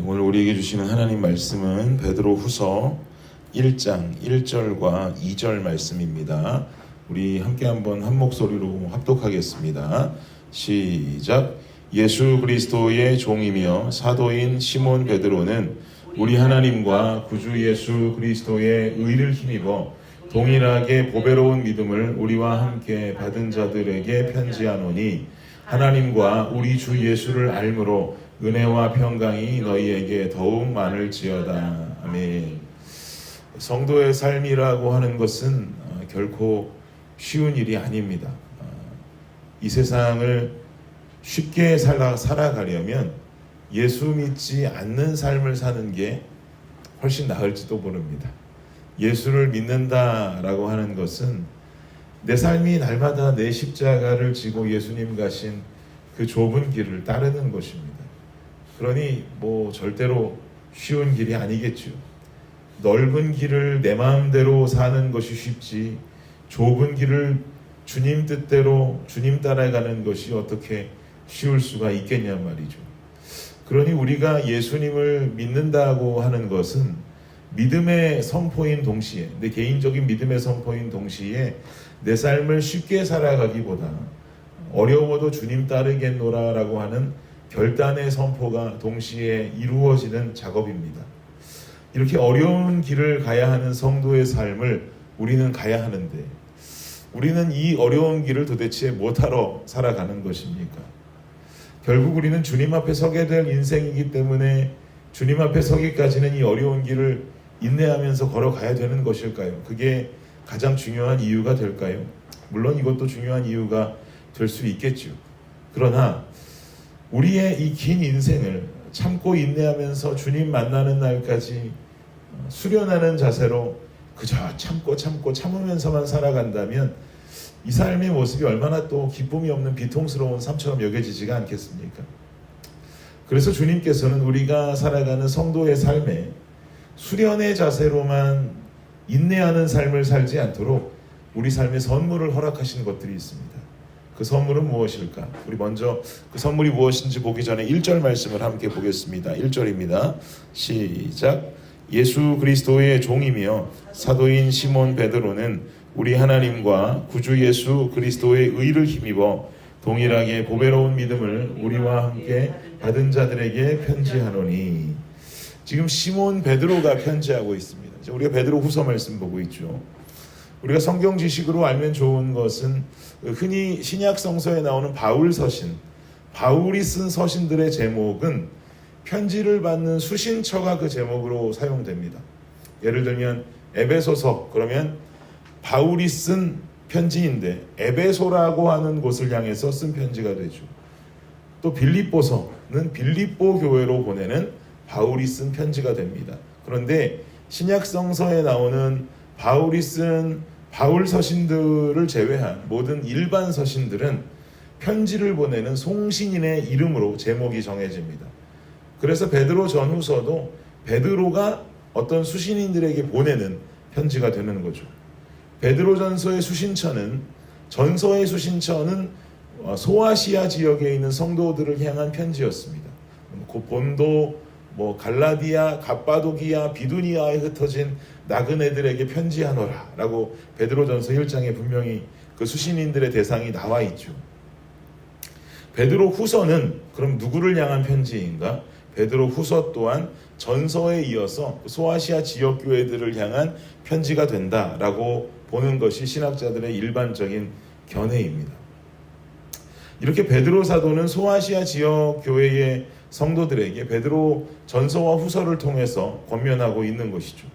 오늘 우리에게 주시는 하나님 말씀은 베드로 후서 1장 1절과 2절 말씀입니다. 우리 함께 한번 한 목소리로 합독하겠습니다. 시작. 예수 그리스도의 종이며 사도인 시몬 베드로는 우리 하나님과 구주 예수 그리스도의 의를 힘입어 동일하게 보배로운 믿음을 우리와 함께 받은 자들에게 편지하노니 하나님과 우리 주 예수를 알므로 은혜와 평강이 너희에게 더욱 많을지어다. 아멘. 성도의 삶이라고 하는 것은 결코 쉬운 일이 아닙니다. 이 세상을 쉽게 살아가려면 예수 믿지 않는 삶을 사는 게 훨씬 나을지도 모릅니다. 예수를 믿는다라고 하는 것은 내 삶이 날마다 내 십자가를 지고 예수님 가신 그 좁은 길을 따르는 것입니다. 그러니 절대로 쉬운 길이 아니겠죠. 넓은 길을 내 마음대로 사는 것이 쉽지 좁은 길을 주님 뜻대로 주님 따라가는 것이 어떻게 쉬울 수가 있겠냐 말이죠. 그러니 우리가 예수님을 믿는다고 하는 것은 믿음의 선포인 동시에, 내 개인적인 믿음의 선포인 동시에 내 삶을 쉽게 살아가기보다 어려워도 주님 따르겠노라라고 하는 결단의 선포가 동시에 이루어지는 작업입니다. 이렇게 어려운 길을 가야 하는 성도의 삶을 우리는 가야 하는데 우리는 이 어려운 길을 도대체 무엇하러 살아가는 것입니까? 결국 우리는 주님 앞에 서게 될 인생이기 때문에 주님 앞에 서기까지는 이 어려운 길을 인내하면서 걸어가야 되는 것일까요? 그게 가장 중요한 이유가 될까요? 물론 이것도 중요한 이유가 될 수 있겠죠. 그러나 우리의 이 긴 인생을 참고 인내하면서 주님 만나는 날까지 수련하는 자세로 그저 참으면서만 살아간다면 이 삶의 모습이 얼마나 또 기쁨이 없는 비통스러운 삶처럼 여겨지지가 않겠습니까? 그래서 주님께서는 우리가 살아가는 성도의 삶에 수련의 자세로만 인내하는 삶을 살지 않도록 우리 삶에 선물을 허락하신 것들이 있습니다. 그 선물은 무엇일까? 우리 먼저 그 선물이 무엇인지 보기 전에 1절 말씀을 함께 보겠습니다. 1절입니다. 시작. 예수 그리스도의 종이며 사도인 시몬 베드로는 우리 하나님과 구주 예수 그리스도의 의를 힘입어 동일하게 보배로운 믿음을 우리와 함께 받은 자들에게 편지하노니. 지금 시몬 베드로가 편지하고 있습니다. 우리가 베드로 후서 말씀 보고 있죠. 우리가 성경 지식으로 알면 좋은 것은 흔히 신약 성서에 나오는 바울 서신, 바울이 쓴 서신들의 제목은 편지를 받는 수신처가 그 제목으로 사용됩니다. 예를 들면 에베소서, 그러면 바울이 쓴 편지인데 에베소라고 하는 곳을 향해서 쓴 편지가 되죠. 또 빌립보서는 빌립보 교회로 보내는 바울이 쓴 편지가 됩니다. 그런데 신약 성서에 나오는 바울이 쓴 바울 서신들을 제외한 모든 일반 서신들은 편지를 보내는 송신인의 이름으로 제목이 정해집니다. 그래서 베드로 전후서도 베드로가 어떤 수신인들에게 보내는 편지가 되는 거죠. 베드로 전서의 수신처는 소아시아 지역에 있는 성도들을 향한 편지였습니다. 본도, 갈라디아, 갑바도기아, 비두니아에 흩어진 나그네들에게 편지하노라 라고 베드로전서 1장에 분명히 그 수신인들의 대상이 나와 있죠. 베드로 후서는 그럼 누구를 향한 편지인가? 베드로 후서 또한 전서에 이어서 소아시아 지역 교회들을 향한 편지가 된다라고 보는 것이 신학자들의 일반적인 견해입니다. 이렇게 베드로 사도는 소아시아 지역 교회의 성도들에게 베드로 전서와 후서를 통해서 권면하고 있는 것이죠.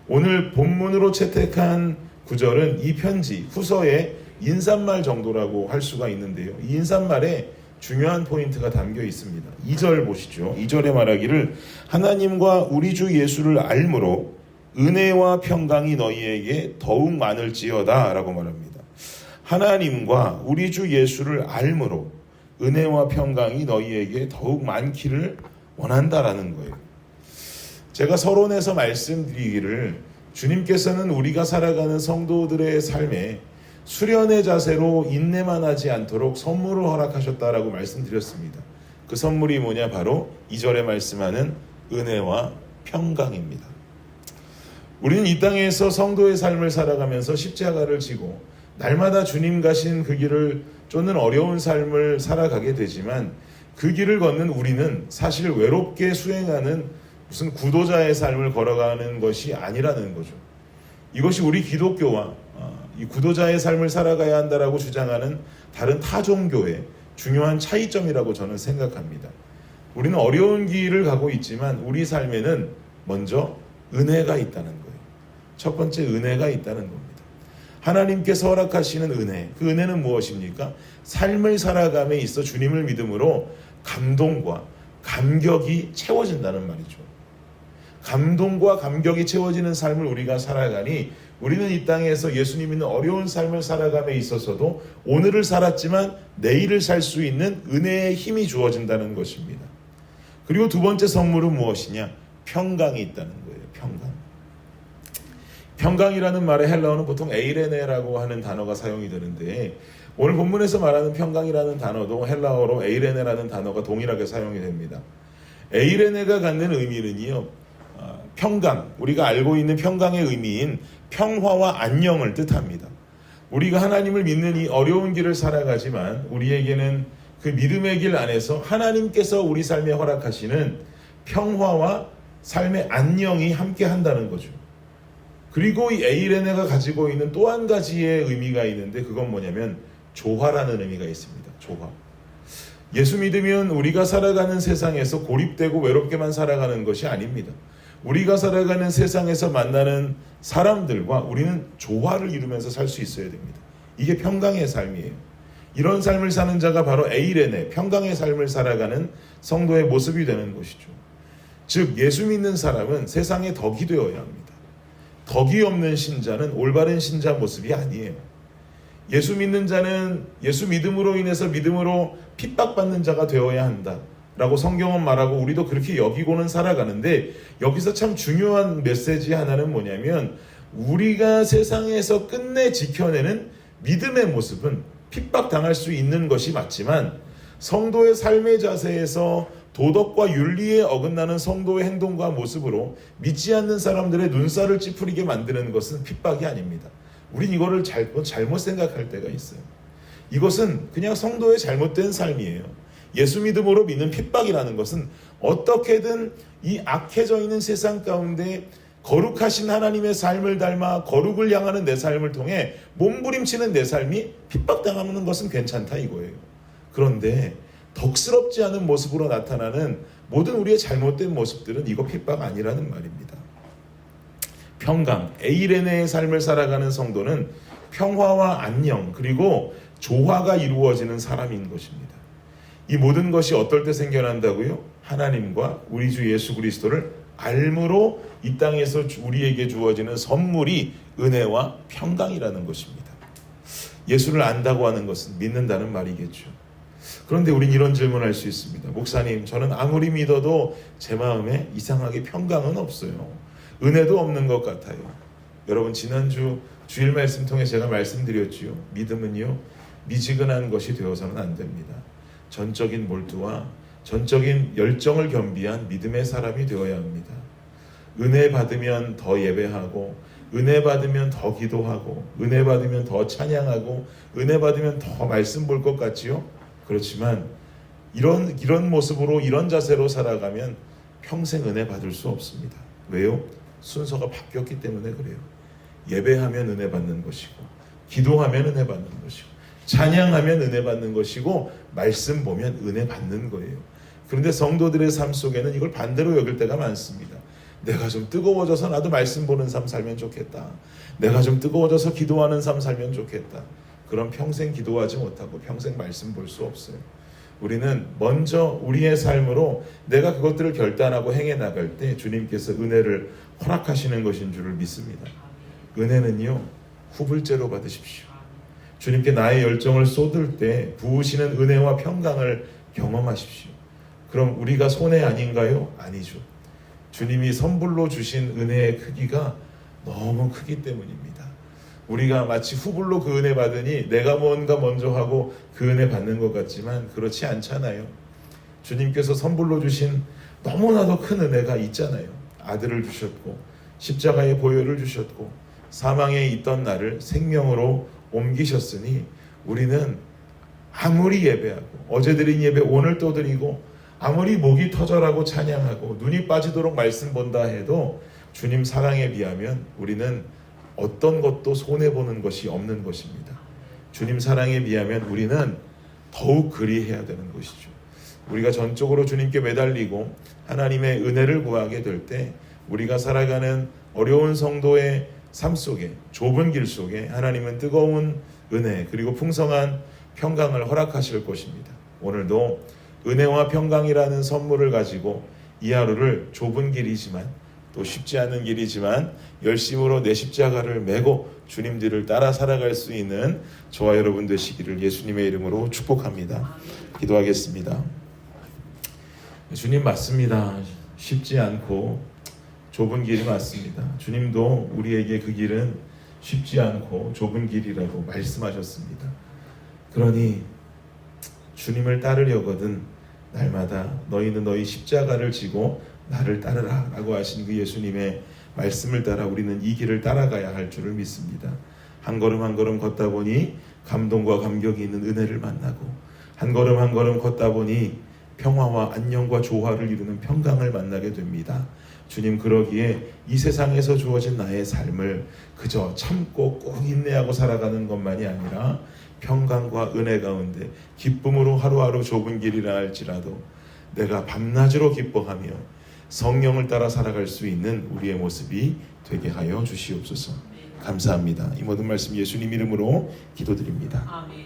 오늘 본문으로 채택한 구절은 이 편지, 후서의 인사말 정도라고 할 수가 있는데요. 이 인사말에 중요한 포인트가 담겨 있습니다. 2절 보시죠. 2절에 말하기를 하나님과 우리 주 예수를 알므로 은혜와 평강이 너희에게 더욱 많을지어다 라고 말합니다. 하나님과 우리 주 예수를 알므로 은혜와 평강이 너희에게 더욱 많기를 원한다라는 거예요. 제가 서론에서 말씀드리기를 주님께서는 우리가 살아가는 성도들의 삶에 수련의 자세로 인내만 하지 않도록 선물을 허락하셨다라고 말씀드렸습니다. 그 선물이 뭐냐? 바로 2절에 말씀하는 은혜와 평강입니다. 우리는 이 땅에서 성도의 삶을 살아가면서 십자가를 지고 날마다 주님 가신 그 길을 쫓는 어려운 삶을 살아가게 되지만 그 길을 걷는 우리는 사실 외롭게 수행하는 무슨 구도자의 삶을 걸어가는 것이 아니라는 거죠. 이것이 우리 기독교와 이 구도자의 삶을 살아가야 한다라고 주장하는 다른 타 종교의 중요한 차이점이라고 저는 생각합니다. 우리는 어려운 길을 가고 있지만 우리 삶에는 먼저 은혜가 있다는 거예요. 첫 번째 은혜가 있다는 겁니다. 하나님께서 허락하시는 은혜, 그 은혜는 무엇입니까? 삶을 살아감에 있어 주님을 믿음으로 감동과 감격이 채워진다는 말이죠. 감동과 감격이 채워지는 삶을 우리가 살아가니 우리는 이 땅에서 예수님 있는 어려운 삶을 살아감에 있어서도 오늘을 살았지만 내일을 살 수 있는 은혜의 힘이 주어진다는 것입니다. 그리고 두 번째 선물은 무엇이냐? 평강이 있다는 거예요. 평강. 평강이라는 말의 헬라어는 보통 에이레네라고 하는 단어가 사용이 되는데 오늘 본문에서 말하는 평강이라는 단어도 헬라어로 에이레네라는 단어가 동일하게 사용이 됩니다. 에이레네가 갖는 의미는요, 평강, 우리가 알고 있는 평강의 의미인 평화와 안녕을 뜻합니다. 우리가 하나님을 믿는 이 어려운 길을 살아가지만 우리에게는 그 믿음의 길 안에서 하나님께서 우리 삶에 허락하시는 평화와 삶의 안녕이 함께 한다는 거죠. 그리고 이 에이레네가 가지고 있는 또 한 가지의 의미가 있는데 그건 뭐냐면 조화라는 의미가 있습니다. 조화. 예수 믿으면 우리가 살아가는 세상에서 고립되고 외롭게만 살아가는 것이 아닙니다. 우리가 살아가는 세상에서 만나는 사람들과 우리는 조화를 이루면서 살 수 있어야 됩니다. 이게 평강의 삶이에요. 이런 삶을 사는 자가 바로 에이레네, 평강의 삶을 살아가는 성도의 모습이 되는 것이죠. 즉 예수 믿는 사람은 세상에 덕이 되어야 합니다. 덕이 없는 신자는 올바른 신자 모습이 아니에요. 예수 믿는 자는 예수 믿음으로 인해서 믿음으로 핍박받는 자가 되어야 한다 라고 성경은 말하고 우리도 그렇게 여기고는 살아가는데 여기서 참 중요한 메시지 하나는 뭐냐면 우리가 세상에서 끝내 지켜내는 믿음의 모습은 핍박당할 수 있는 것이 맞지만 성도의 삶의 자세에서 도덕과 윤리에 어긋나는 성도의 행동과 모습으로 믿지 않는 사람들의 눈살을 찌푸리게 만드는 것은 핍박이 아닙니다. 우린 이거를 잘못 생각할 때가 있어요. 이것은 그냥 성도의 잘못된 삶이에요. 예수 믿음으로 믿는 핍박이라는 것은 어떻게든 이 악해져 있는 세상 가운데 거룩하신 하나님의 삶을 닮아 거룩을 향하는 내 삶을 통해 몸부림치는 내 삶이 핍박당하는 것은 괜찮다 이거예요. 그런데 덕스럽지 않은 모습으로 나타나는 모든 우리의 잘못된 모습들은 이거 핍박 아니라는 말입니다. 평강, 에이레네의 삶을 살아가는 성도는 평화와 안녕 그리고 조화가 이루어지는 사람인 것입니다. 이 모든 것이 어떨 때 생겨난다고요? 하나님과 우리 주 예수 그리스도를 알므로 이 땅에서 우리에게 주어지는 선물이 은혜와 평강이라는 것입니다. 예수를 안다고 하는 것은 믿는다는 말이겠죠. 그런데 우린 이런 질문을 할 수 있습니다. 목사님, 저는 아무리 믿어도 제 마음에 이상하게 평강은 없어요. 은혜도 없는 것 같아요. 여러분, 지난주 주일 말씀 통해 제가 말씀드렸지요. 믿음은요, 미지근한 것이 되어서는 안 됩니다. 전적인 몰두와 전적인 열정을 겸비한 믿음의 사람이 되어야 합니다. 은혜 받으면 더 예배하고, 은혜 받으면 더 기도하고, 은혜 받으면 더 찬양하고, 은혜 받으면 더 말씀 볼 것 같지요? 그렇지만 이런 모습으로 이런 자세로 살아가면 평생 은혜 받을 수 없습니다. 왜요? 순서가 바뀌었기 때문에 그래요. 예배하면 은혜 받는 것이고, 기도하면 은혜 받는 것이고, 찬양하면 은혜 받는 것이고, 말씀 보면 은혜 받는 거예요. 그런데 성도들의 삶 속에는 이걸 반대로 여길 때가 많습니다. 내가 좀 뜨거워져서 나도 말씀 보는 삶 살면 좋겠다. 내가 좀 뜨거워져서 기도하는 삶 살면 좋겠다. 그럼 평생 기도하지 못하고 평생 말씀 볼 수 없어요. 우리는 먼저 우리의 삶으로 내가 그것들을 결단하고 행해 나갈 때 주님께서 은혜를 허락하시는 것인 줄을 믿습니다. 은혜는요, 후불제로 받으십시오. 주님께 나의 열정을 쏟을 때 부으시는 은혜와 평강을 경험하십시오. 그럼 우리가 손해 아닌가요? 아니죠. 주님이 선불로 주신 은혜의 크기가 너무 크기 때문입니다. 우리가 마치 후불로 그 은혜 받으니 내가 뭔가 먼저 하고 그 은혜 받는 것 같지만 그렇지 않잖아요. 주님께서 선불로 주신 너무나도 큰 은혜가 있잖아요. 아들을 주셨고 십자가의 보혈을 주셨고 사망에 있던 나를 생명으로 옮기셨으니 우리는 아무리 예배하고 어제 드린 예배 오늘 또 드리고 아무리 목이 터져라고 찬양하고 눈이 빠지도록 말씀 본다 해도 주님 사랑에 비하면 우리는 어떤 것도 손해보는 것이 없는 것입니다. 주님 사랑에 비하면 우리는 더욱 그리해야 되는 것이죠. 우리가 전적으로 주님께 매달리고 하나님의 은혜를 구하게 될 때 우리가 살아가는 어려운 성도의 삶 속에 좁은 길 속에 하나님은 뜨거운 은혜 그리고 풍성한 평강을 허락하실 것입니다. 오늘도 은혜와 평강이라는 선물을 가지고 이 하루를 좁은 길이지만 또 쉽지 않은 길이지만 열심으로 내 십자가를 메고 주님 뒤를 따라 살아갈 수 있는 저와 여러분 되시기를 예수님의 이름으로 축복합니다. 기도하겠습니다. 주님 맞습니다. 쉽지 않고 좁은 길이 맞습니다. 주님도 우리에게 그 길은 쉽지 않고 좁은 길이라고 말씀하셨습니다. 그러니 주님을 따르려거든 날마다 너희는 너희 십자가를 지고 나를 따르라 라고 하신 그 예수님의 말씀을 따라 우리는 이 길을 따라가야 할 줄을 믿습니다. 한 걸음 한 걸음 걷다 보니 감동과 감격이 있는 은혜를 만나고 한 걸음 한 걸음 걷다 보니 평화와 안녕과 조화를 이루는 평강을 만나게 됩니다. 주님 그러기에 이 세상에서 주어진 나의 삶을 그저 참고 꼭 인내하고 살아가는 것만이 아니라 평강과 은혜 가운데 기쁨으로 하루하루 좁은 길이라 할지라도 내가 밤낮으로 기뻐하며 성령을 따라 살아갈 수 있는 우리의 모습이 되게 하여 주시옵소서. 감사합니다. 이 모든 말씀 예수님 이름으로 기도드립니다. 아멘.